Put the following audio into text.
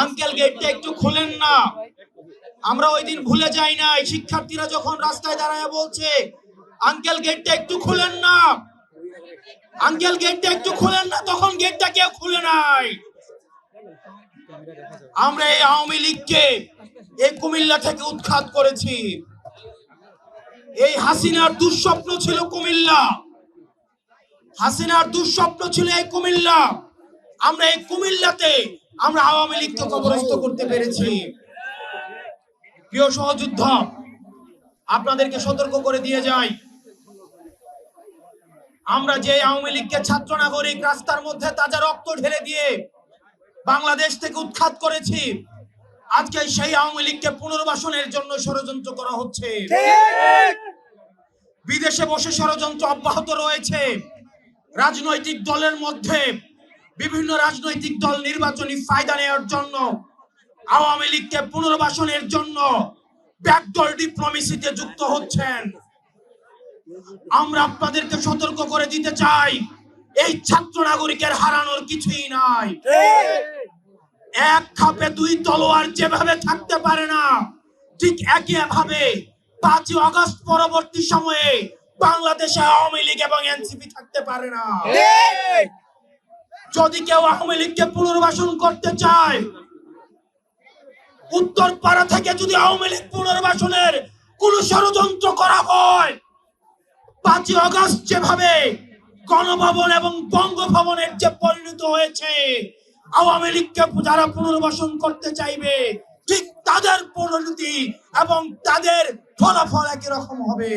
Uncle গেটটা একটু খুলেন না। আমরা ওই দিন ভুলে যাই না, শিক্ষার্থীরা যখন রাস্তায় দাঁড়ায় বলছে আঙ্কেল গেটটা একটু খুলেন না, আঙ্কেল গেটটা একটু খুলেন না, তখন গেটটা কেউ খুলে নাই। আমরা এই আওয়ামী লীগকে এই কুমিল্লা থেকে উৎখাত করেছি। এই হাসিনার দুঃস্বপ্ন ছিল কুমিল্লা, হাসিনার দুঃস্বপ্ন ছিল এই কুমিল্লা। আমরা এই কুমিল্লাতে আমরা আওয়ামী লীগকে কবরস্থ করতে পেরেছি। প্রিয় সহযোদ্ধা, আপনাদেরকে সতর্ক করে দিয়ে যাই, আমরা যে আওয়ামী লীগকে ছাত্র নাগরিক রাস্তার মধ্যে তাজা রক্ত ঢেলে দিয়ে বাংলাদেশ থেকে উৎখাত করেছি, আজকে সেই আওয়ামী লীগকে পুনর্বাসনের জন্য ষড়যন্ত্র করা হচ্ছে। বিদেশে বসে ষড়যন্ত্র অব্যাহত রয়েছে। রাজনৈতিক দলের মধ্যে বিভিন্ন রাজনৈতিক দল নির্বাচনী ফায়দা নেওয়ার জন্য আওয়ামী লীগকে পুনর্বাসনের জন্য ব্যাকডোর ডিপ্লোমেসিতে যুক্ত হচ্ছেন। আমরা আপনাদেরকে সতর্ক করে দিতে চাই, এই ছাত্র নাগরিকের হারানোর কিছুই নাই। এক খাপে দুই তলোয়ার যেভাবে থাকতে পারে না, ঠিক একইভাবে 5ই আগস্ট পরবর্তী সময়ে বাংলাদেশে আওয়ামী লীগ এবং এনসিপি থাকতে পারে না। যদি কেউ আওয়ামী লীগকে পুনর্বাসন করতে চায়, উত্তরপাড়া থেকে যদি আওয়ামী লীগ পুনর্বাসনের কোন ষড়যন্ত্র করা হয়, 5ই আগস্ট যেভাবে গণভবন এবং বঙ্গভবনের যে পরিণত হয়েছে, আওয়ামী লীগকে যারা পুনর্বাসন করতে চাইবে ঠিক তাদের পরিণতি এবং তাদের ফলাফল একই রকম হবে।